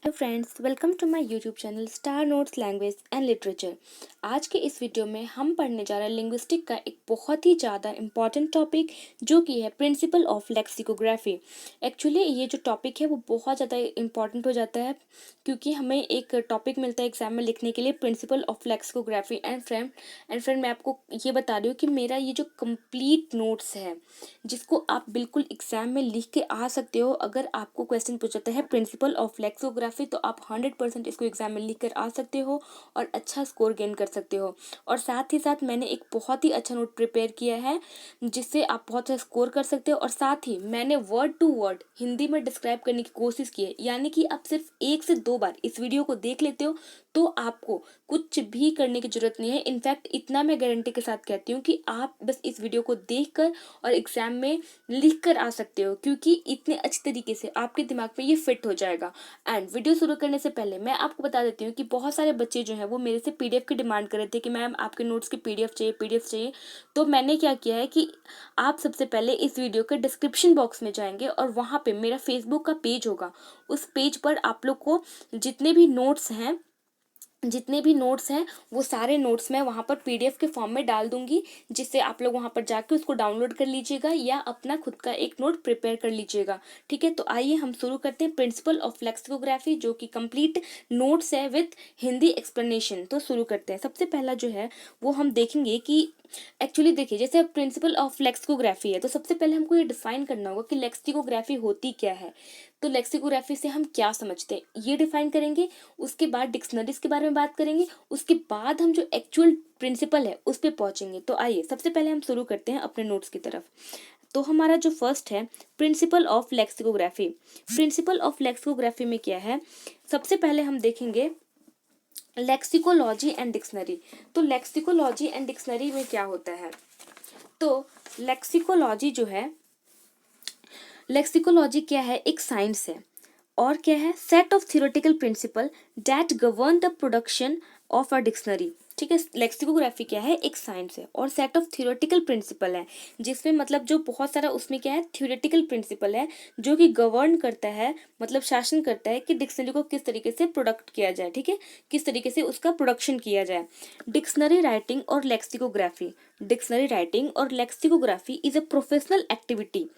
Hello friends, welcome to my YouTube channel star notes language and literature. आज के इस video में हम पढ़ने जा रहे हैं लिंग्विस्टिक का एक बहुत ही ज़्यादा इम्पॉर्टेंट टॉपिक जो कि है प्रिंसिपल ऑफ लेक्सिकोग्राफी। एक्चुअली ये जो टॉपिक है वो बहुत ज़्यादा इम्पॉर्टेंट हो जाता है क्योंकि हमें एक टॉपिक मिलता है एग्जाम में लिखने के लिए, principle of lexicography. And friend मैं आपको ये बता रही हूँ कि मेरा ये जो कंप्लीट नोट्स है जिसको आप बिल्कुल एग्जाम में लिख के आ सकते हो। अगर आपको क्वेश्चन पूछता है प्रिंसिपल ऑफ लेक्सिकोग्राफी तो आप 100% इसको एग्जाम में लिख कर आ सकते हो और अच्छा स्कोर गेन कर सकते हो। और साथ ही साथ मैंने एक बहुत ही अच्छा नोट प्रिपेयर किया है जिससे आप बहुत अच्छा स्कोर कर सकते हो। और साथ ही मैंने वर्ड टू वर्ड हिंदी में डिस्क्राइब करने की कोशिश की है, यानी कि आप सिर्फ 1 से 2 बार इस वीडियो को देख लेते हो तो आपको कुछ भी करने की जरूरत नहीं है। इनफैक्ट इतना मैं गारंटी के साथ कहती हूँ कि आप बस इस वीडियो को देखकर और एग्जाम में लिख कर आ सकते हो क्योंकि इतने अच्छे तरीके से आपके दिमाग में ये फिट हो जाएगा। एंड वीडियो शुरू करने से पहले मैं आपको बता देती हूँ कि बहुत सारे बच्चे जो हैं वो मेरे से पीडीएफ की डिमांड कर रहे थे कि मैम आपके नोट्स की पीडीएफ चाहिए। तो मैंने क्या किया है कि आप सबसे पहले इस वीडियो के डिस्क्रिप्शन बॉक्स में जाएंगे और वहाँ पे मेरा फेसबुक का पेज होगा। उस पेज पर आप लोग को जितने भी नोट्स हैं वो सारे नोट्स मैं वहाँ पर पीडीएफ के फॉर्म में डाल दूंगी, जिससे आप लोग वहाँ पर जाके उसको डाउनलोड कर लीजिएगा या अपना खुद का एक नोट प्रिपेयर कर लीजिएगा। ठीक है, तो आइए हम शुरू करते हैं प्रिंसिपल ऑफ लेक्सिकोग्राफी जो कि कंप्लीट नोट्स है विथ हिंदी एक्सप्लेनेशन। तो शुरू करते हैं। सबसे पहला जो है वो हम देखेंगे कि एक्चुअली देखिए, जैसे प्रिंसिपल ऑफ लेक्सिकोग्राफी है तो सबसे पहले हमको ये डिफाइन करना होगा कि लेक्सिकोग्राफी होती क्या है। तो लेक्सिकोग्राफी से हम क्या समझते हैं ये डिफाइन करेंगे। उसके बाद डिक्शनरीज के बारे में बात करेंगे। उसके बाद हम जो एक्चुअल प्रिंसिपल है उस पर पहुंचेंगे। तो आइए सबसे पहले हम शुरू करते हैं अपने नोट्स की तरफ। तो हमारा जो फर्स्ट है principle of lexicography. Principle of lexicography में क्या है, सबसे पहले हम देखेंगे लेक्सिकोलॉजी एंड डिक्शनरी। तो लेक्सिकोलॉजी एंड डिक्शनरी में क्या होता है, तो लेक्सिकोलॉजी जो है, लेक्सिकोलॉजी क्या है, एक साइंस है। और क्या है, set of theoretical principal that govern the production of a dictionary. ठीक है, लेक्सिकोग्राफी क्या है, एक साइंस है और सेट ऑफ थियोरेटिकल प्रिंसिपल है जिसमें मतलब जो बहुत सारा उसमें क्या है, थियोरेटिकल प्रिंसिपल है जो कि गवर्न करता है, मतलब शासन करता है कि डिक्शनरी को किस तरीके से प्रोडक्ट किया जाए। ठीक है, किस तरीके से उसका प्रोडक्शन किया जाए। डिक्शनरी राइटिंग और लेक्सिकोग्राफी। डिक्शनरी राइटिंग और lexicography is a professional activity.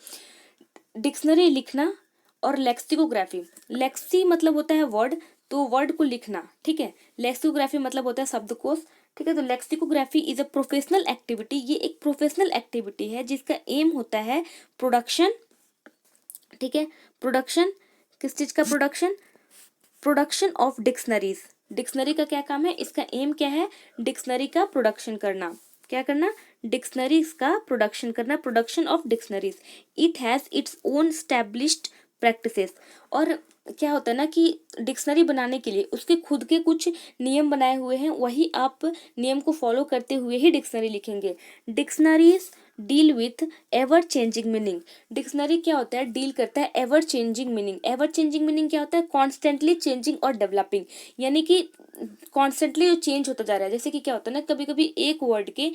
Dictionary लिखना और लेक्सिकोग्राफी, लेक्सी मतलब होता है वर्ड, तो वर्ड को लिखना। ठीक है, लेक्सिकोग्राफी मतलब होता है शब्दकोश। ठीक है, तो lexicography is a professional activity, ये एक प्रोफेशनल एक्टिविटी है जिसका एम होता है प्रोडक्शन। ठीक है, प्रोडक्शन, किस चीज का production, production of dictionaries. Dictionary का क्या काम है, इसका एम क्या है, डिक्शनरी का प्रोडक्शन करना। क्या करना, डिक्शनरीज का प्रोडक्शन करना, production of dictionaries. It has its own established practices. और क्या होता है ना कि डिक्शनरी बनाने के लिए उसके खुद के कुछ नियम बनाए हुए हैं, वही आप नियम को फॉलो करते हुए ही डिक्शनरी लिखेंगे। Dictionaries deal with ever changing meaning. Dictionary क्या होता है, डील करता है ever changing meaning. Ever changing meaning क्या होता है, कॉन्स्टेंटली चेंजिंग और डेवलपिंग, यानी कि कॉन्स्टेंटली जो चेंज होता जा रहा है। जैसे कि क्या होता है ना, कभी कभी एक वर्ड के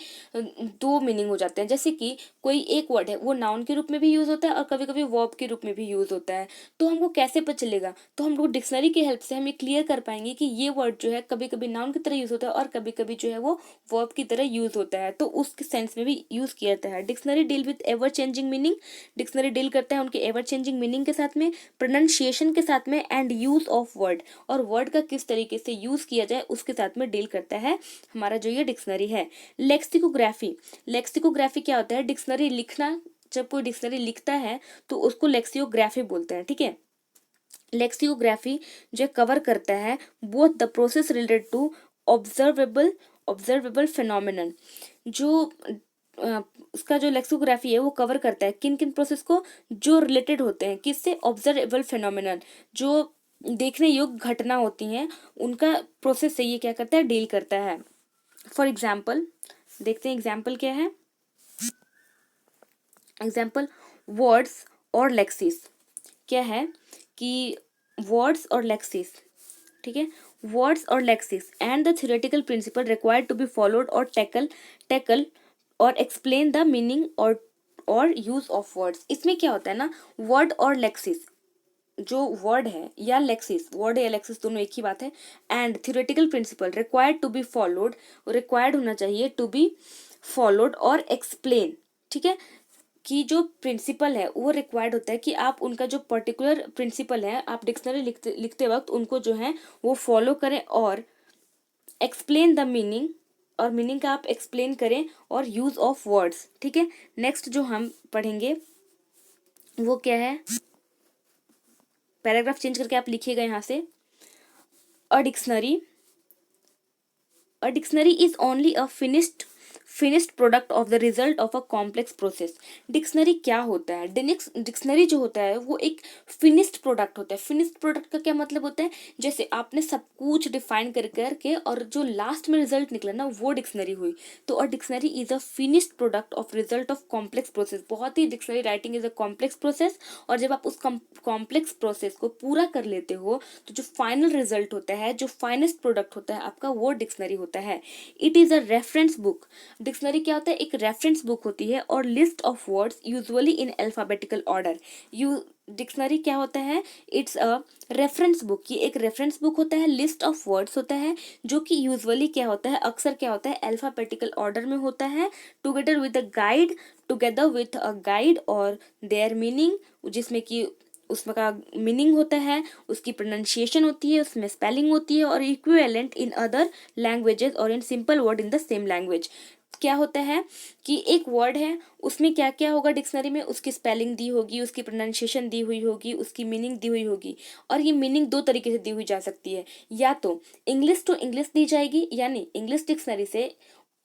2 मीनिंग हो जाते हैं। जैसे कि कोई एक वर्ड है वो नाउन के रूप में भी यूज होता है और कभी कभी वर्ब के रूप में भी यूज होता है। तो हमको कैसे पता चलेगा, तो हम लोग डिक्शनरी की हेल्प से हम ये क्लियर कर पाएंगे कि ये वर्ड जो है कभी कभी नाउन की तरह यूज होता है और कभी कभी जो है वो वर्ब की तरह यूज होता है, तो उसके सेंस में भी यूज किया जाता है। Dictionary deal with ever changing meaning. Dictionary deal करता है उनके एवर चेंजिंग मीनिंग के साथ में, प्रोनाउंसिएशन के साथ में, एंड यूज ऑफ वर्ड, और वर्ड का किस तरीके से यूज किया जाए उसके साथ में डील करता है हमारा जो ये डिक्शनरी है। लेक्सिकोग्राफी, लेक्सिकोग्राफी क्या होता है, डिक्शनरी लिखना। जब कोई डिक्शनरी लिखता है तो उसको लेक्सियोग्राफी बोलते हैं। ठीक है, लेक्सियोग्राफी जो कवर करता है both the process related to observable observable phenomenon. जो उसका जो लेक्सियोग्राफी है वो कवर करता है किन किन प्रोसेस को, जो रिलेटेड होते हैं किससे, ऑब्जर्वेबल फिनोमिनन, जो देखने योग्य घटना होती हैं उनका प्रोसेस से ये क्या करता है, डील करता है। फॉर एग्जाम्पल देखते हैं एग्जाम्पल क्या है। एग्जाम्पल वर्ड्स और लेक्सिस। क्या है कि वर्ड्स और लेक्सिस, ठीक है, वर्ड्स और lexis and the theoretical principle required to be followed और टैकल और एक्सप्लेन द मीनिंग और यूज ऑफ वर्ड्स। इसमें क्या होता है ना, वर्ड और लेक्सिस, जो वर्ड है या लेक्सिस, वर्ड या लेक्सिस दोनों एक ही बात है, and theoretical principle required to be followed, required होना चाहिए टू बी फॉलोड और एक्सप्लेन, ठीक है, कि जो प्रिंसिपल है वो रिक्वायर्ड होता है कि आप उनका जो पर्टिकुलर प्रिंसिपल है आप डिक्शनरी लिखते वक्त उनको जो है वो फॉलो करें और एक्सप्लेन द मीनिंग, और मीनिंग का आप एक्सप्लेन करें और यूज ऑफ वर्ड्स, ठीक है। नेक्स्ट जो हम पढ़ेंगे वो क्या है, पैराग्राफ चेंज करके आप लिखिएगा यहाँ से, a dictionary, a dictionary is only a finished product of the result of a complex process. Dictionary क्या होता है, डिक्शनरी जो होता है वो एक फिनिश्ड प्रोडक्ट होता है। फिनिश्ड प्रोडक्ट का क्या मतलब होता है, जैसे आपने सब कुछ डिफाइन कर करके और जो लास्ट में रिजल्ट निकला ना वो डिक्शनरी हुई। तो a dictionary is a finished product of result of complex process. बहुत ही dictionary writing is a complex process, और जब आप उस कॉम्प्लेक्स प्रोसेस को पूरा कर लेते हो तो जो फाइनल रिजल्ट होता है, जो फाइनेस्ट प्रोडक्ट होता है आपका, वो डिक्शनरी होता है। It is a reference book. Dictionary क्या होता है, एक रेफरेंस बुक होती है, और list of words usually in alphabetical order. U dictionary क्या होता है, इट्स अ रेफरेंस बुक। ये एक रेफरेंस बुक होता है, लिस्ट ऑफ वर्ड्स होता है, जो कि यूजुअली क्या होता है, अक्सर क्या होता है, अल्फाबेटिकल ऑर्डर में होता है, together with a guide, together with a guide और देयर मीनिंग, जिसमें कि उसमें का मीनिंग होता है, उसकी प्रोनाउंसिएशन होती है, उसमें स्पेलिंग होती है, और इक्विवेलेंट इन अदर लैंग्वेजेस और in simple word in the same language. क्या होता है कि एक वर्ड है, उसमें क्या क्या होगा डिक्शनरी में, उसकी स्पेलिंग दी होगी, उसकी प्रोनाउंसिएशन दी हुई होगी, उसकी मीनिंग दी हुई होगी। और ये मीनिंग दो तरीके से दी हुई जा सकती है, या तो इंग्लिश टू इंग्लिश दी जाएगी, यानी इंग्लिश डिक्शनरी से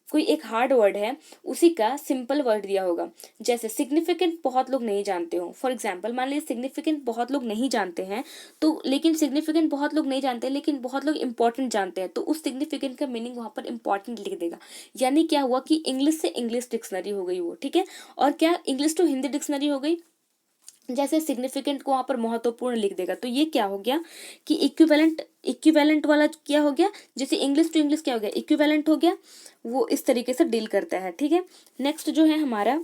कोई एक हार्ड वर्ड है उसी का सिंपल वर्ड दिया होगा। जैसे सिग्निफिकेंट बहुत लोग नहीं जानते हो, फॉर एग्जाम्पल मान लीजिए सिग्निफिकेंट बहुत लोग नहीं जानते हैं, तो लेकिन सिग्निफिकेंट बहुत लोग नहीं जानते लेकिन बहुत लोग इंपॉर्टेंट जानते हैं, तो उस सिग्निफिकेंट का मीनिंग वहां पर इंपॉर्टेंट लिख देगा। यानी क्या हुआ कि इंग्लिश से इंग्लिश डिक्शनरी हो गई वो, ठीक है। और क्या, इंग्लिश टू हिंदी डिक्शनरी हो गई, जैसे सिग्निफिकेंट को वहां पर महत्वपूर्ण लिख देगा। तो ये क्या हो गया कि इक्विवेलेंट, इक्विवेलेंट वाला क्या हो गया, जैसे इंग्लिश टू इंग्लिश क्या हो गया, इक्विवेलेंट हो गया, वो इस तरीके से डील करता है, ठीक है। नेक्स्ट जो है हमारा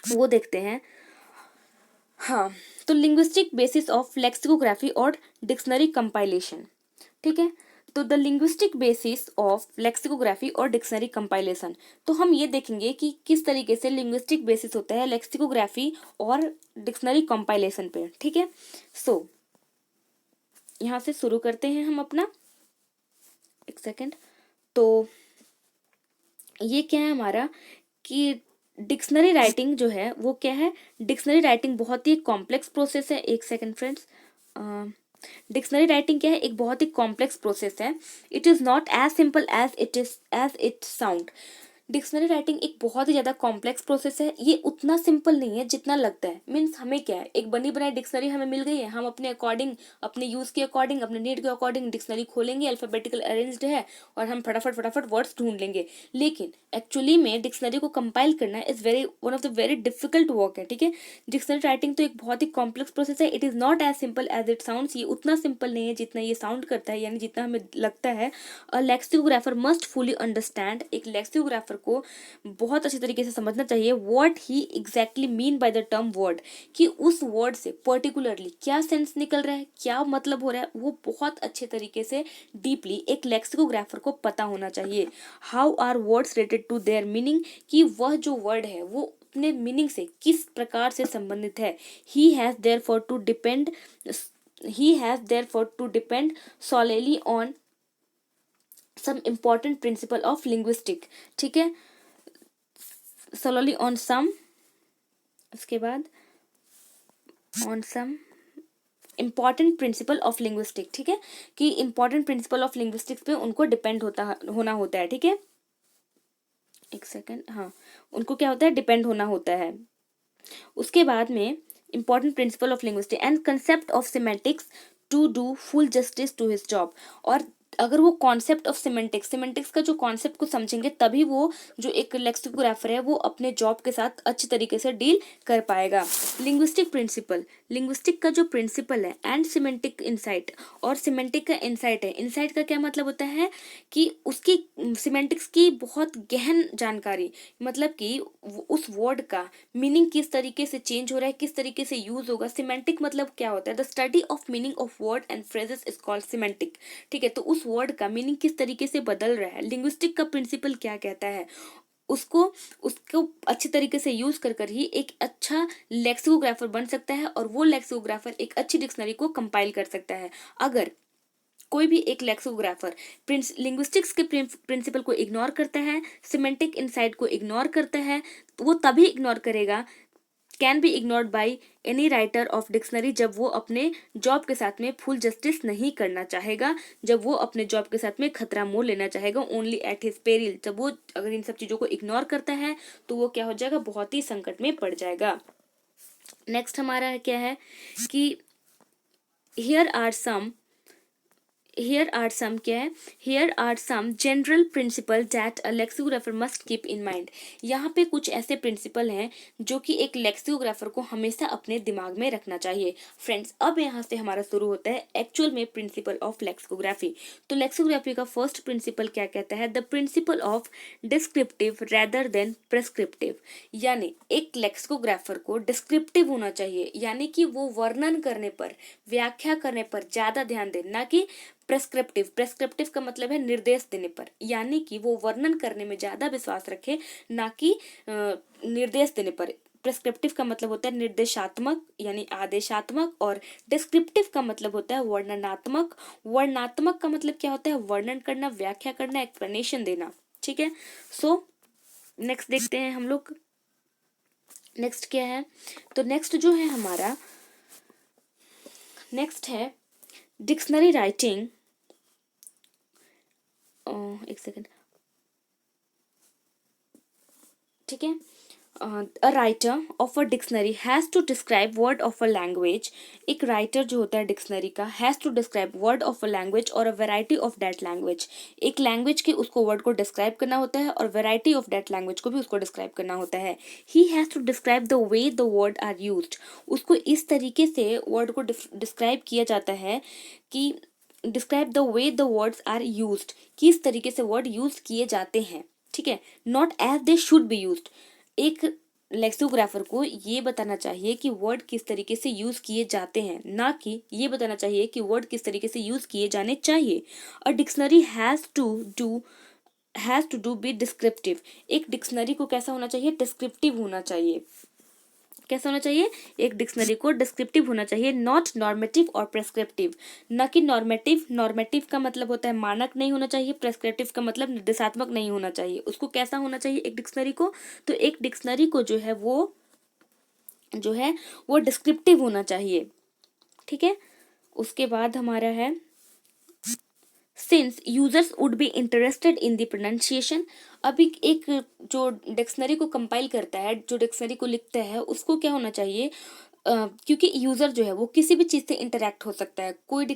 वो देखते हैं, हाँ, तो लिंग्विस्टिक बेसिस ऑफ लेक्सिकोग्राफी और डिक्शनरी कंपाइलेशन, ठीक है। तो the linguistic basis of lexicography और डिक्शनरी कंपाइलेशन, तो हम ये देखेंगे कि किस तरीके से लिंग्विस्टिक बेसिस होता है लेक्सिकोग्राफी और डिक्शनरी कंपाइलेशन पे, ठीक है। सो यहाँ से शुरू करते हैं हम अपना, एक सेकेंड। तो ये क्या है हमारा कि डिक्शनरी राइटिंग जो है वो क्या है, डिक्शनरी राइटिंग बहुत ही कॉम्प्लेक्स प्रोसेस है। एक सेकेंड फ्रेंड्स, डिक्शनरी राइटिंग क्या है, एक बहुत ही कॉम्प्लेक्स प्रोसेस है। It is not as simple as it sound. Dictionary writing एक बहुत ही ज्यादा कॉम्प्लेक्स प्रोसेस है, ये उतना सिंपल नहीं है जितना लगता है। मीन्स हमें क्या है, एक बनी बनाई डिक्शनरी हमें मिल गई है, हम अपने अकॉर्डिंग, अपने यूज के अकॉर्डिंग, अपने नीड के अकॉर्डिंग डिक्शनरी खोलेंगे, अल्फाबेटिकल अरेंज्ड है, और हम फटाफट फटाफट वर्ड्स ढूंढ लेंगे। लेकिन एक्चुअली में डिक्शनरी को कंपाइल करना is very one of the very difficult work है, ठीक है। डिक्शनरी राइटिंग तो एक बहुत ही कॉम्प्लेक्स प्रोसेस है। It is not as simple as it sounds, ये उतना सिंपल नहीं है जितना ये साउंड करता है, यानी जितना हमें लगता है। अ लेक्सिकोग्राफर मस्ट फुली अंडरस्टैंड, एक लेक्सिकोग्राफर को बहुत अच्छे तरीके से समझना चाहिए what he exactly mean by the term word, कि उस वर्ड से पर्टिकुलरली क्या सेंस निकल रहा है, क्या मतलब हो रहा है, वो बहुत अच्छे तरीके से डीपली एक लेक्सिकोग्राफर को पता होना चाहिए। How are words related to their meaning, कि वह जो वर्ड है वो अपने मीनिंग से किस प्रकार से संबंधित है। He has therefore to depend, he has therefore to depend solely on some important principle of linguistic, ठीक है, solely on some, उसके बाद on some important principle of linguistic, ठीक है, कि important principle of linguistics पे उनको डिपेंड होना होता है, ठीक है। एक सेकेंड, हाँ, उनको क्या होता है, डिपेंड होना होता है। उसके बाद में important principle of linguistics and concept of semantics to do full justice to his job, और अगर वो कॉन्सेप्ट ऑफ सिमेंटिक्स का जो कॉन्सेप्ट को समझेंगे तभी वो जो एक लेक्सिकोग्राफर है वो अपने जॉब के साथ अच्छी तरीके से डील कर पाएगा। लिंग्विस्टिक का जो प्रिंसिपल है एंड सिमेंटिक इंसाइट, और सिमेंटिक का इंसाइट है। इंसाइट का क्या मतलब होता है कि उसकी सिमेंटिक्स की बहुत गहन जानकारी, मतलब कि उस वर्ड का मीनिंग किस तरीके से चेंज हो रहा है, किस तरीके से यूज होगा। सिमेंटिक मतलब क्या होता है, the study of meaning of word and phrases is called semantic. ठीक है, तो उस वर्ड का मीनिंग किस तरीके से बदल रहा है, लिंग्विस्टिक का प्रिंसिपल क्या कहता है, उसको उसको अच्छी तरीके से यूज कर ही एक अच्छा लेक्सिकोग्राफर बन सकता है, और वो लेक्सिकोग्राफर एक अच्छी डिक्शनरी को कंपाइल कर सकता है। अगर कोई भी एक लेक्सिकोग्राफर लिंग्विस्टिक्स के प्रिंसिपल को इग्नोर करता है, सिमेंटिक इनसाइट को इग्नोर करता है, तो वो तभी इग्नोर करेगा, can be ignored by any writer of dictionary, जब वो अपने जॉब के साथ में फुल जस्टिस नहीं करना चाहेगा, जब वो अपने जॉब के साथ में खतरा मोल लेना चाहेगा, ओनली एट हिज पेरिल। जब वो अगर इन सब चीजों को इग्नोर करता है तो वो क्या हो जाएगा, बहुत ही संकट में पड़ जाएगा। नेक्स्ट हमारा क्या है कि हियर आर सम क्या है, here are some general principle that a lexicographer must keep in mind. यहाँ पे कुछ ऐसे प्रिंसिपल हैं जो कि एक लेक्सिकोग्राफर को हमेशा अपने दिमाग में रखना चाहिए। फ्रेंड्स, अब यहाँ से हमारा शुरू होता है एक्चुअल में प्रिंसिपल ऑफ लेक्सिकोग्राफी। तो लेक्सिकोग्राफी का फर्स्ट प्रिंसिपल क्या कहता है, the principle of descriptive rather than prescriptive. यानी एक लेक्सिकोग्राफर को डिस्क्रिप्टिव होना चाहिए, यानी कि वो वर्णन करने पर, व्याख्या करने पर ज्यादा ध्यान दे, ना कि प्रेस्क्रिप्टिव का मतलब है निर्देश देने पर, यानी कि वो वर्णन करने में ज्यादा विश्वास रखे, ना कि निर्देश देने पर। प्रेस्क्रिप्टिव का मतलब होता है निर्देशात्मक यानी आदेशात्मक, और डिस्क्रिप्टिव का मतलब होता है वर्णनात्मक। वर्णनात्मक का मतलब क्या होता है, वर्णन करना, व्याख्या करना, एक्सप्लेनेशन देना। ठीक है, सो नेक्स्ट देखते हैं हम लोग, नेक्स्ट क्या है। तो नेक्स्ट जो है हमारा, नेक्स्ट है डिक्शनरी राइटिंग। एक सेकेंड, ठीक है। A writer of a dictionary has to describe word of a language. एक राइटर जो होता है डिक्शनरी का, has to describe word of a language और a variety of that language. एक लैंग्वेज के उसको वर्ड को डिस्क्राइब करना होता है, और वेराइटी ऑफ दैट लैंग्वेज को भी उसको डिस्क्राइब करना होता है। He has to describe the way the word are used. उसको इस तरीके से वर्ड को डिस्क्राइब किया जाता है कि describe the way the words are used, किस तरीके से वर्ड यूज किए जाते हैं। ठीक है, not as they should be used. एक लेक्सिकोग्राफर को ये बताना चाहिए कि वर्ड किस तरीके से यूज किए जाते हैं, ना कि ये बताना चाहिए कि वर्ड किस तरीके से यूज किए जाने चाहिए। A dictionary has to do be descriptive. एक डिक्शनरी को कैसा होना चाहिए, डिस्क्रिप्टिव होना चाहिए। कैसा होना चाहिए, एक डिक्शनरी को डिस्क्रिप्टिव होना चाहिए, नॉट नॉर्मेटिव और प्रेस्क्रिप्टिव। न कि नॉर्मेटिव का मतलब होता है मानक नहीं होना चाहिए, प्रेस्क्रिप्टिव का मतलब निर्देशात्मक नहीं होना चाहिए। उसको कैसा होना चाहिए एक डिक्शनरी को, तो एक डिक्शनरी को जो है वो डिस्क्रिप्टिव होना चाहिए। ठीक है, उसके बाद हमारा है since users would be interested in the pronunciation. अब एक जो डिक्शनरी को कंपाइल करता है, जो डिक्शनरी को लिखता है, उसको क्या होना चाहिए, क्योंकि यूज़र जो है वो किसी भी चीज़ से इंटरेक्ट हो सकता है। कोई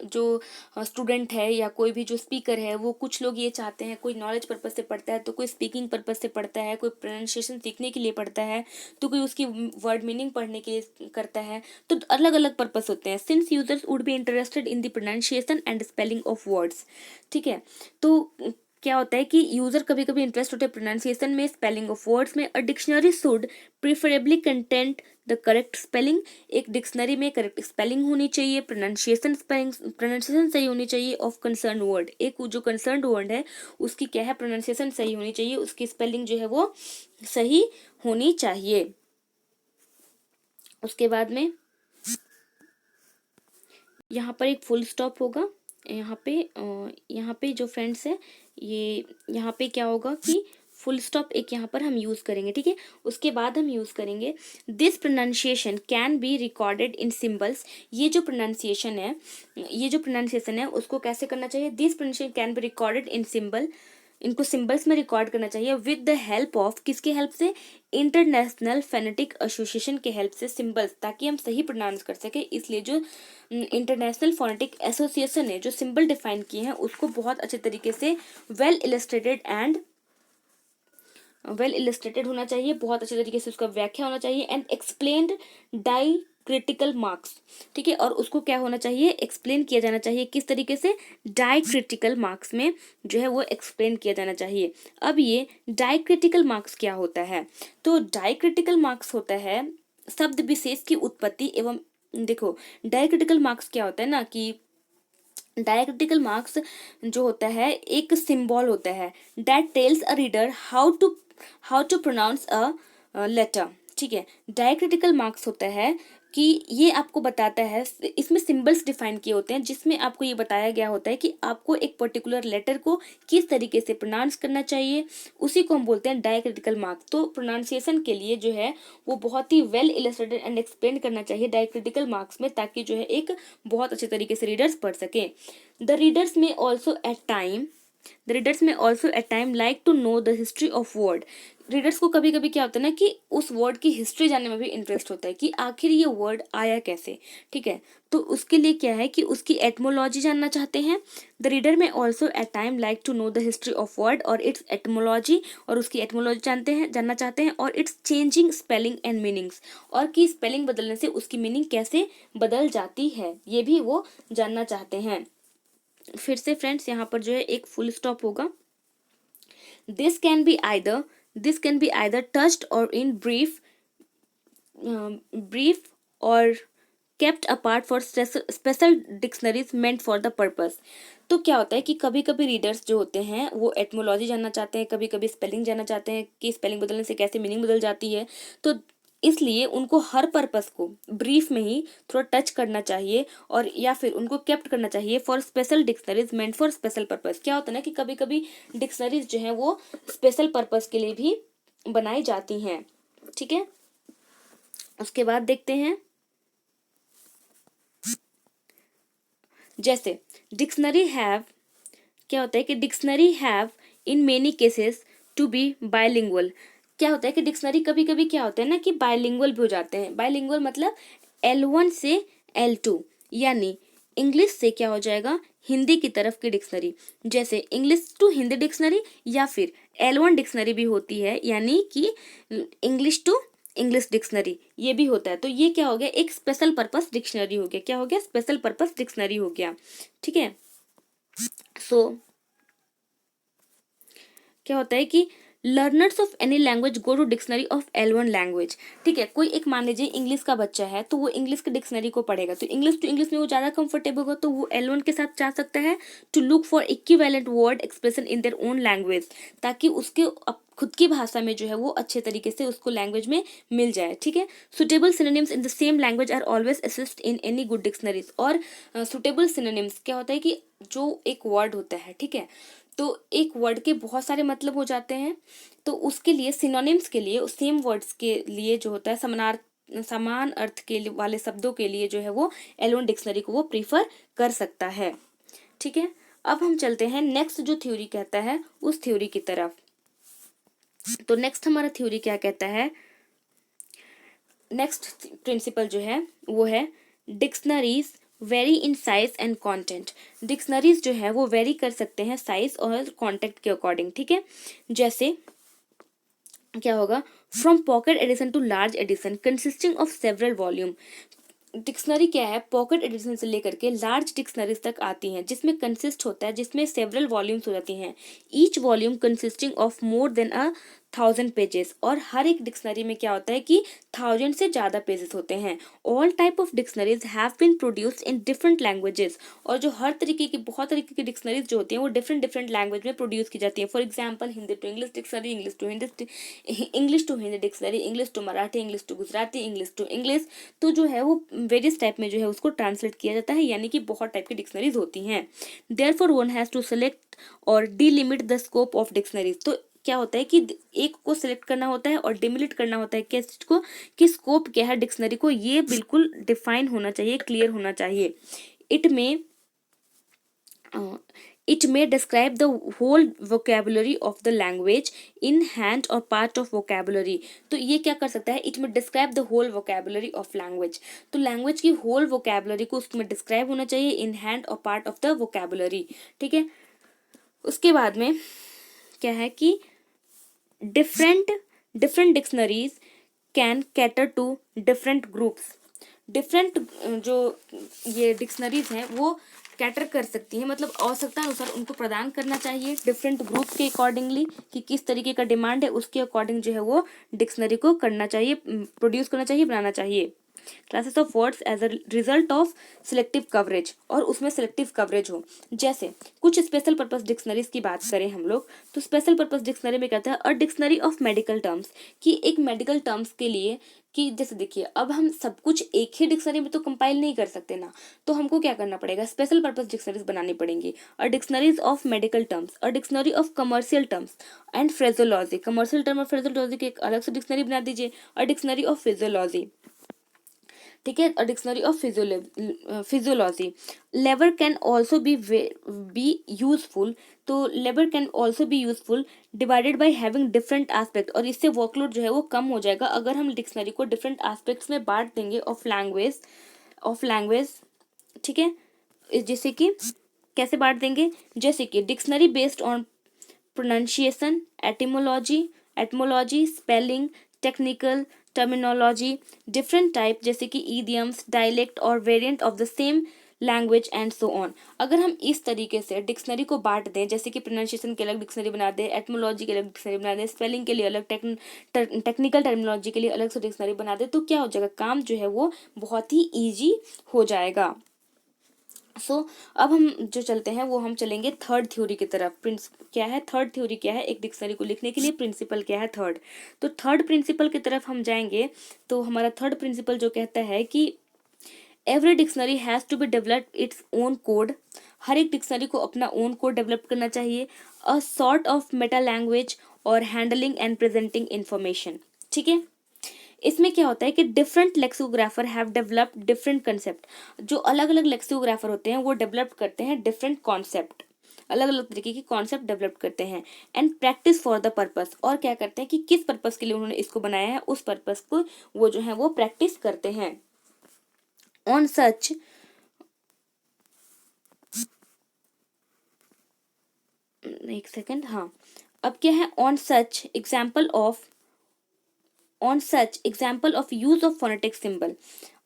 जो स्टूडेंट है या कोई भी जो स्पीकर है, वो कुछ लोग ये चाहते हैं, कोई नॉलेज पर्पज से पढ़ता है, तो कोई स्पीकिंग पर्पज से पढ़ता है, कोई प्रोनाउंसिएशन सीखने के लिए पढ़ता है, तो कोई उसकी वर्ड मीनिंग पढ़ने के लिए करता है। तो अलग अलग पर्पज होते हैं। Since users would be interested in the pronunciation and spelling of words. ठीक है, तो क्या होता है कि यूजर कभी कभी इंटरेस्ट होते हैं प्रोनाउंसिएशन में, स्पेलिंग ऑफ वर्ड्स में। A dictionary should preferably content the correct spelling. एक डिक्शनरी में करेक्ट स्पेलिंग होनी चाहिए, प्रोनाउंसिएशन सही होनी चाहिए ऑफ कंसर्न वर्ड। एक जो कंसर्न वर्ड है उसकी क्या है, प्रोनाउंसिएशन सही होनी चाहिए, उसकी स्पेलिंग जो है वो सही होनी चाहिए। उसके बाद में यहाँ पर एक फुल स्टॉप होगा। यहाँ पे जो फ्रेंड्स है, ये यहाँ पे क्या होगा कि फुल स्टॉप एक यहाँ पर हम यूज करेंगे। ठीक है, उसके बाद हम यूज करेंगे this pronunciation can be recorded in symbols. ये जो प्रोनाउंसिएशन है उसको कैसे करना चाहिए, this pronunciation can be recorded in symbol इनको सिंबल्स में रिकॉर्ड करना चाहिए विद द हेल्प ऑफ, किसके हेल्प से, इंटरनेशनल फेनेटिक एसोसिएशन के हेल्प से सिंबल्स, ताकि हम सही प्रोनाउंस कर सके। इसलिए जो इंटरनेशनल फोनेटिक एसोसिएशन ने जो सिंबल डिफाइन किए हैं उसको बहुत अच्छे तरीके से वेल इलस्ट्रेटेड होना चाहिए, बहुत अच्छे तरीके से उसका व्याख्या होना चाहिए, एंड एक्सप्लेन्ड डाइक्रिटिकल मार्क्स, ठीक है। और उसको क्या होना चाहिए, एक्सप्लेन किया जाना चाहिए, किस तरीके से, डाइक्रिटिकल मार्क्स में जो है वो एक्सप्लेन किया जाना चाहिए। अब ये डाइक्रिटिकल मार्क्स क्या होता है, तो डाइक्रिटिकल मार्क्स होता है शब्द विशेष की उत्पत्ति एवं, देखो डाइक्रिटिकल मार्क्स क्या होता है ना कि डायक्रिटिकल मार्क्स जो होता है एक सिंबल होता है that tells a reader how to pronounce a letter, ठीक है। डायक्रिटिकल मार्क्स होता है कि ये आपको बताता है, इसमें सिंबल्स डिफाइन किए होते हैं जिसमें आपको ये बताया गया होता है कि आपको एक पर्टिकुलर लेटर को किस तरीके से प्रोनाउंस करना चाहिए, उसी को हम बोलते हैं डायक्रिटिकल मार्क्स। तो प्रोनाउंसिएशन के लिए जो है वो बहुत ही वेल इलस्ट्रेटेड एंड एक्सप्लेन करना चाहिए डायक्रिटिकल मार्क्स में, ताकि जो है एक बहुत अच्छे तरीके से रीडर्स पढ़ सके। The readers may also at time the readers may also at time like to know the history of word. Readers को कभी कभी क्या होता है ना कि उस वर्ड की हिस्ट्री जानने में भी इंटरेस्ट होता है कि आखिर ये वर्ड आया कैसे, ठीक है। तो उसके लिए क्या है कि उसकी एटमोलॉजी जानना चाहते हैं। The reader may also at time like to know the history of word और इट्स एटमोलॉजी, और उसकी एटमोलॉजी जानना चाहते हैं, और its changing spelling and meanings, और की स्पेलिंग बदलने से उसकी मीनिंग कैसे बदल जाती है ये भी वो जानना चाहते हैं। फिर से फ्रेंड्स यहाँ पर जो है एक फुल स्टॉप होगा। This can be either touched और इन brief और kept apart for special dictionaries meant for the purpose। तो क्या होता है कि कभी कभी रीडर्स जो होते हैं वो एटमोलॉजी जानना चाहते हैं, कभी कभी स्पेलिंग जानना चाहते हैं कि स्पेलिंग बदलने से कैसे मीनिंग बदल जाती है, तो इसलिए उनको हर पर्पस को ब्रीफ में ही थोड़ा टच करना चाहिए, और या फिर उनको केप्ट करना चाहिए for special dictionaries meant for special purpose. क्या होता है ना कि कभी कभी डिक्शनरीज जो है वो स्पेशल पर्पस के लिए भी बनाई जाती हैं, ठीक है। उसके बाद देखते हैं, जैसे डिक्शनरी हैव, क्या होता है कि dictionary have in many cases to be bilingual. क्या होता है कि डिक्शनरी कभी कभी क्या होता है ना कि बायलिंगुअल भी हो जाते हैं। बायलिंगुअल मतलब L1 से L2, यानी इंग्लिश से क्या हो जाएगा, हिंदी की तरफ की डिक्शनरी, जैसे इंग्लिश टू हिंदी डिक्शनरी, या फिर L1 डिक्शनरी भी होती है, यानी कि इंग्लिश टू इंग्लिश डिक्शनरी ये भी होता है। तो ये क्या हो गया, एक स्पेशल पर्पस डिक्शनरी हो गया। क्या हो गया, स्पेशल पर्पस डिक्शनरी हो गया, ठीक है। सो क्या होता है कि learners of any language go to dictionary of L1 language, ठीक है। कोई एक मान लीजिए इंग्लिश का बच्चा है तो वो इंग्लिश के डिक्शनरी को पढ़ेगा, तो इंग्लिश टू इंग्लिश में वो ज़्यादा कंफर्टेबल होगा तो वो L1 के साथ जा सकता है to look for equivalent word expression in their own language, ताकि उसके खुद की भाषा में जो है वो अच्छे तरीके से उसको लैंग्वेज में मिल जाए, ठीक है। Suitable synonyms in the same language are always assist in any good dictionaries. और सुटेबल सिनोनिम्स क्या होता है कि जो एक वर्ड होता है, ठीक है, तो एक वर्ड के बहुत सारे मतलब हो जाते हैं, तो उसके लिए सिनोनिम्स के लिए सेम वर्ड्स के लिए जो होता है समान अर्थ के वाले शब्दों के लिए जो है वो L1 डिक्शनरी को वो प्रीफर कर सकता है, ठीक है। अब हम चलते हैं नेक्स्ट जो थ्योरी कहता है उस थ्योरी की तरफ। तो नेक्स्ट हमारा थ्योरी क्या कहता है, नेक्स्ट प्रिंसिपल जो है वो है dictionaries very in size and content. Dictionaries जो है वो वेरी कर सकते हैं साइज और कंटेंट के अकॉर्डिंग, ठीक है। जैसे क्या होगा, from pocket edition to large edition consisting of several volume. Dictionary क्या है, पॉकेट एडिशन से लेकर के लार्ज डिक्शनरीज तक आती हैं, जिसमें कंसिस्ट होता है, जिसमें सेवरल वॉल्यूम्स हो जाती हैं, each volume consisting of more than 1000 pages. और हर एक डिक्शनरी में क्या होता है कि 1000 से ज़्यादा पेजेस होते हैं। All type of dictionaries have been produced in different languages. और जो हर तरीके की बहुत तरीके की डिक्शनरीज जो होती हैं वो डिफरेंट डिफरेंट लैंग्वेज में प्रोड्यूस की जाती हैं। For example Hindi to English dictionary, English to Hindi dictionary, English to Marathi, English to Gujarati, English to English. तो जो है वो वेरियस टाइप में जो है उसको ट्रांसलेट किया जाता है, यानी कि बहुत टाइप की डिक्शनरीज होती हैं। Therefore one has to select और delimit the scope of dictionaries. तो क्या होता है कि एक को सिलेक्ट करना होता है और डिमिलिट करना होता है किस चीज को, कि स्कोप क्या है डिक्शनरी को, ये बिल्कुल डिफाइन होना चाहिए, क्लियर होना चाहिए। इट में It may describe the whole vocabulary of the language in hand or part of vocabulary. तो ये क्या कर सकता है, it may describe the whole vocabulary of language. तो लैंग्वेज की whole vocabulary को उसमें डिस्क्राइब होना चाहिए in hand और part of the vocabulary. ठीक है, उसके बाद में क्या है कि different different dictionaries can cater to different groups. Different जो ये डिक्शनरीज हैं वो कैटर कर सकती हैं, मतलब आवश्यकता अनुसार उनको प्रदान करना चाहिए डिफरेंट ग्रुप के अकॉर्डिंगली, कि किस तरीके का डिमांड है उसके अकॉर्डिंग जो है वो डिक्शनरी को करना चाहिए, प्रोड्यूस करना चाहिए, बनाना चाहिए. Classes of words as a result of selective coverage, और उसमें सिलेक्टिव कवरेज हो. जैसे कुछ स्पेशल पर्पस डिक्शनरीज की बात करें हम लोग, तो स्पेशल पर्पस डिक्शनरी में कहता है a dictionary of medical terms, कि एक मेडिकल टर्म्स के लिए, कि जैसे देखिए अब हम सब कुछ एक ही डिक्शनरी में तो कंपाइल नहीं कर सकते ना, तो हमको क्या करना पड़ेगा, स्पेशल पर्पस डिक्शनरीज बनानी पड़ेंगी. A dictionaries of medical terms, a dictionary of commercial terms and phraseology, commercial term और फ्रेजोलॉजी की एक अलग से डिक्शनरी बना दीजिए. अ डिक्शनरी ऑफ फिजियोलॉजी, ठीक है, a dictionary of physiology. Labour can also be useful, तो labour can also be useful divided by having different aspect, और इससे वर्कलोड जो है वो कम हो जाएगा अगर हम डिक्शनरी को डिफरेंट एस्पेक्ट्स में बांट देंगे ऑफ लैंग्वेज. ठीक है, जैसे कि कैसे बांट देंगे, जैसे कि dictionary based on pronunciation, etymology, spelling, technical terminology, different type जैसे कि ईडियम्स, डायलेक्ट और variant of the same language and so on. अगर हम इस तरीके से डिक्शनरी को बांट दें, जैसे कि प्रोनाउंसिएशन के अलग डिक्शनरी बना दें, एटमोलॉजी के अलग डिक्शनरी बना दें, स्पेलिंग के लिए अलग, टेक्निकल टर्मिनोलॉजी के लिए अलग से डिक्शनरी बना दें, तो क्या हो जाएगा, काम जो है वो बहुत ही ईजी हो जाएगा. अब हम जो चलते हैं वो हम चलेंगे थर्ड थ्योरी की तरफ. क्या है थर्ड थ्योरी, क्या है, एक डिक्शनरी को लिखने के लिए प्रिंसिपल क्या है थर्ड. तो थर्ड प्रिंसिपल की तरफ हम जाएंगे, तो हमारा थर्ड प्रिंसिपल जो कहता है कि every dictionary has to be develop its own code, हर एक डिक्शनरी को अपना ओन कोड डेवलप करना चाहिए. A sort of meta language और हैंडलिंग एंड प्रेजेंटिंग इंफॉर्मेशन. ठीक है, इसमें क्या होता है कि different lexicographer have developed different concept, जो अलग अलग लेक्सिकोग्राफर होते हैं वो डेवलप करते हैं डिफरेंट कॉन्सेप्ट, अलग अलग तरीके की कॉन्सेप्ट डेवलप करते हैं. And practice for the purpose, और क्या करते हैं कि किस पर्पस के लिए उन्होंने इसको बनाया है उस पर्पस को वो जो है वो प्रैक्टिस करते हैं. ऑन सच एक सेकेंड, हाँ, अब क्या है, on such example of use of phonetic symbol,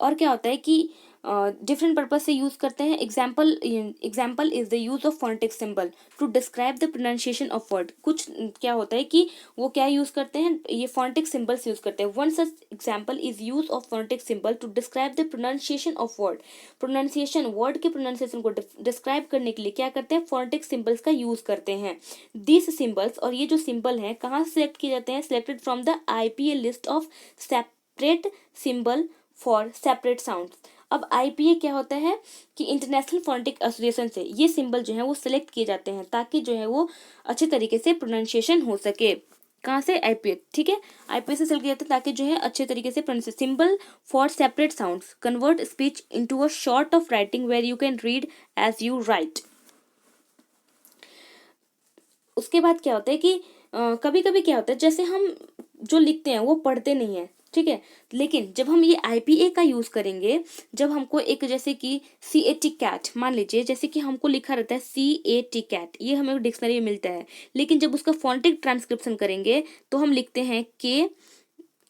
और क्या होता है कि डिफरेंट पर्पज से यूज करते हैं. Example is the use of phonetic symbol to describe the pronunciation of word. कुछ क्या होता है कि वो क्या यूज करते हैं, ये फोनेटिक सिंबल्स यूज करते हैं. One such example is use of phonetic symbol to describe the pronunciation of word. Pronunciation, word के प्रोनाउंसिएशन को डिस्क्राइब करने के लिए क्या करते हैं, फोनेटिक सिंबल्स का यूज करते हैं. दिस सिंबल्स, और ये जो सिंबल हैं कहाँ से सिलेक्ट किए जाते हैं, selected from the IPA list of separate symbol for separate sounds. अब IPA क्या होता है कि इंटरनेशनल फोनेटिक एसोसिएशन से ये सिंबल जो है वो सिलेक्ट किए जाते हैं ताकि जो है वो अच्छे तरीके से प्रोनाउंसिएशन हो सके. कहाँ से, IPA. ठीक है, IPA से सिलेक्ट किया जाता है ताकि जो है अच्छे तरीके से pronunciation. Symbol for separate sounds convert speech into a sort of writing where you can read as you write. उसके बाद क्या होता है कि कभी कभी क्या होता है, जैसे हम जो लिखते हैं वो पढ़ते नहीं है, ठीक है, लेकिन जब हम ये IPA का यूज करेंगे, जब हमको एक जैसे कि CAT कैट, मान लीजिए जैसे कि हमको लिखा रहता है CAT कैट, ये हमें डिक्शनरी में मिलता है, लेकिन जब उसका फोनेटिक ट्रांसक्रिप्शन करेंगे तो हम लिखते हैं के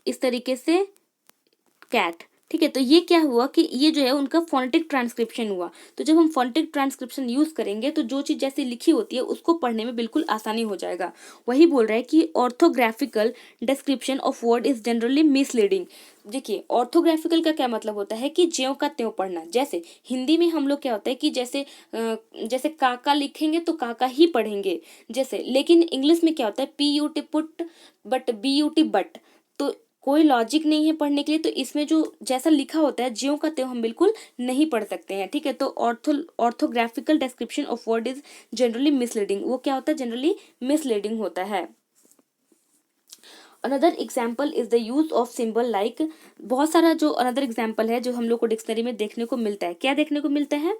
इस तरीके से कैट. ठीक है, तो ये क्या हुआ कि ये जो है उनका फोनेटिक ट्रांसक्रिप्शन हुआ. तो जब हम फोनेटिक ट्रांसक्रिप्शन यूज करेंगे तो जो चीज जैसे लिखी होती है उसको पढ़ने में बिल्कुल आसानी हो जाएगा. वही बोल रहा है कि orthographical description of word is generally misleading. देखिए ऑर्थोग्राफिकल का क्या मतलब होता है कि ज्यों का त्यों पढ़ना. जैसे हिंदी में हम लोग क्या होता है कि जैसे काका लिखेंगे तो काका ही पढ़ेंगे जैसे, लेकिन इंग्लिश में क्या होता है PUT put but BUT but. तो कोई लॉजिक नहीं है पढ़ने के लिए, तो इसमें जो जैसा लिखा होता है ज्यों का त्यों हम बिल्कुल नहीं पढ़ सकते हैं. ठीक है, तो orthographical description of word is generally misleading, वो क्या होता है, जनरली मिसलीडिंग होता है. Another example is the use of symbol like, बहुत सारा जो अनदर एग्जाम्पल है जो हम लोग को डिक्शनरी में देखने को मिलता है. क्या देखने को मिलता है,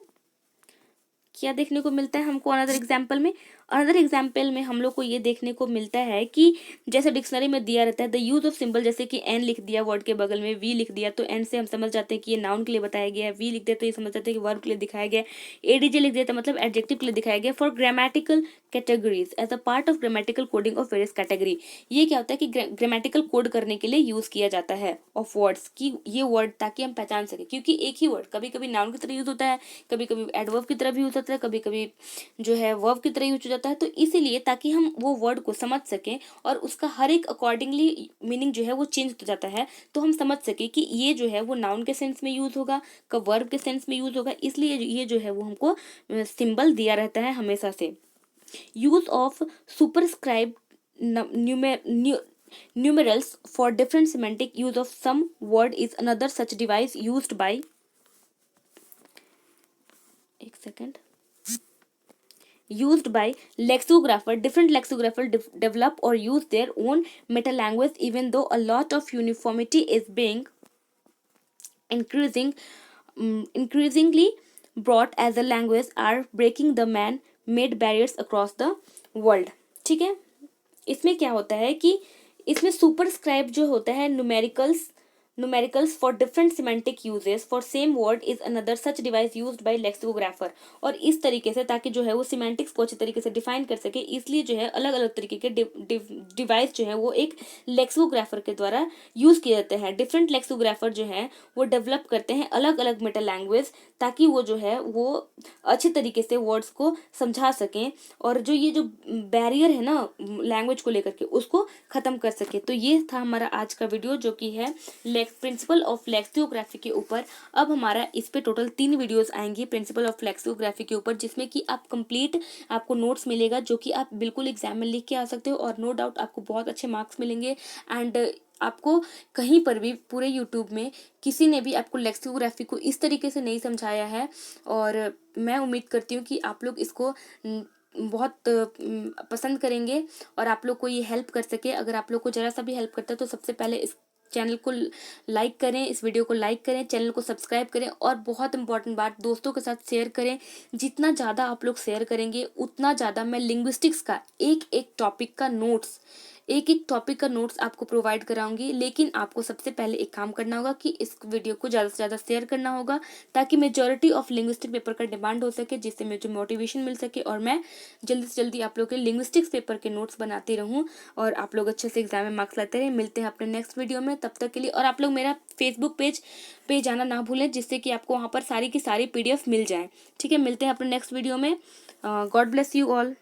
क्या देखने को मिलता है हमको अनदर एग्जाम्पल में? अनदर एग्जाम्पल में हम लोग को ये देखने को मिलता है कि जैसे डिक्शनरी में दिया रहता है द यूज ऑफ सिंबल, जैसे कि एन लिख दिया वर्ड के बगल में, वी लिख दिया तो एन से हम समझ जाते हैं कि ये नाउन के लिए बताया गया है, वी लिख दिया तो ये समझ जाते हैं कि वर्ब के लिए दिखाया गया है, एडीजे लिख दिया तो मतलब एडजेक्टिव के लिए दिखाया गया। For grammatical categories as a part of grammatical coding of various category, ये क्या होता है कि ग्रामेटिकल कोड करने के लिए यूज किया जाता है ऑफ वर्ड्स की ये वर्ड, ताकि हम पहचान सके, क्योंकि एक ही वर्ड कभी कभी नाउन की तरह यूज होता है, कभी कभी एडवर्ब की तरह भी यूज होता है, कभी कभी जो है वर्ब की तरह यूज हो जाता है। तो इसीलिए ताकि हम वो वर्ड को समझ सकें और उसका हर एक अकॉर्डिंगली मीनिंग जो है वो चेंज हो जाता है, तो हम समझ सके कि ये जो है वो नाउन के सेंस में यूज होगा, कब वर्ब के सेंस में यूज होगा, इसलिए ये जो है वो हमको सिंबल दिया रहता है हमेशा से। Use of superscribe numerals for different semantic use of some word is another such device used by एक second used by lexicographer. Different lexicographer develop or use their own meta language, even though a lot of uniformity is being increasingly brought as the language are breaking the man made barriers across the world। ठीक है, इसमें क्या होता है कि इसमें सुपरस्क्राइब जो होता है numericals for different semantic uses for same word is another such device used by lexicographer। और इस तरीके से ताकि जो है वो सिमेंटिक्स को अच्छे तरीके से डिफाइन कर सके, इसलिए जो है अलग अलग तरीके के डिवाइस जो है वो एक लेक्सिकोग्राफर के द्वारा यूज किए जाते हैं। डिफरेंट लेक्सिकोग्राफर जो है वो डेवलप करते हैं अलग अलग मेटा लैंग्वेज, ताकि वो जो है वो अच्छे तरीके से वर्ड्स को समझा सकें और जो ये जो बैरियर है ना लैंग्वेज को लेकर के उसको खत्म कर सके। तो ये था हमारा आज का वीडियो जो कि है प्रिंसिपल ऑफ लेक्सिकोग्राफी के ऊपर। अब हमारा इस पे टोटल 3 वीडियोस आएंगी प्रिंसिपल ऑफ लेक्सिकोग्राफी के ऊपर, जिसमें कि आप कंप्लीट आपको नोट्स मिलेगा जो कि आप बिल्कुल एग्जाम में लिख के आ सकते हो और नो डाउट आपको बहुत अच्छे मार्क्स मिलेंगे। एंड आपको कहीं पर भी पूरे यूट्यूब में किसी ने भी आपको लेक्सिकोग्राफी को इस तरीके से नहीं समझाया है, और मैं उम्मीद करती हूँ कि आप लोग इसको बहुत पसंद करेंगे और आप लोग को ये हेल्प कर सके। अगर आप लोग को ज़रा सा भी हेल्प करता है तो सबसे पहले इस चैनल को लाइक करें, इस वीडियो को लाइक करें, चैनल को सब्सक्राइब करें और बहुत इंपॉर्टेंट बात दोस्तों के साथ शेयर करें। जितना ज़्यादा आप लोग शेयर करेंगे उतना ज़्यादा मैं लिंग्विस्टिक्स का एक एक टॉपिक का नोट्स आपको प्रोवाइड कराऊंगी। लेकिन आपको सबसे पहले एक काम करना होगा कि इस वीडियो को ज़्यादा से ज़्यादा शेयर करना होगा, ताकि मेजॉरिटी ऑफ लिंग्विस्टिक पेपर का डिमांड हो सके, जिससे मुझे मोटिवेशन मिल सके और मैं जल्दी से जल्दी आप लोग के लिंग्विस्टिक्स पेपर के नोट्स बनाती रहूँ और आप लोग अच्छे से एग्जाम में मार्क्स लाते रहें। मिलते हैं अपने नेक्स्ट वीडियो में, तब तक के लिए। और आप लोग मेरा फेसबुक पेज पे जाना ना भूलें, जिससे कि आपको वहाँ पर सारी की सारी PDF मिल जाए। ठीक है, मिलते हैं अपने नेक्स्ट वीडियो में। God bless you all.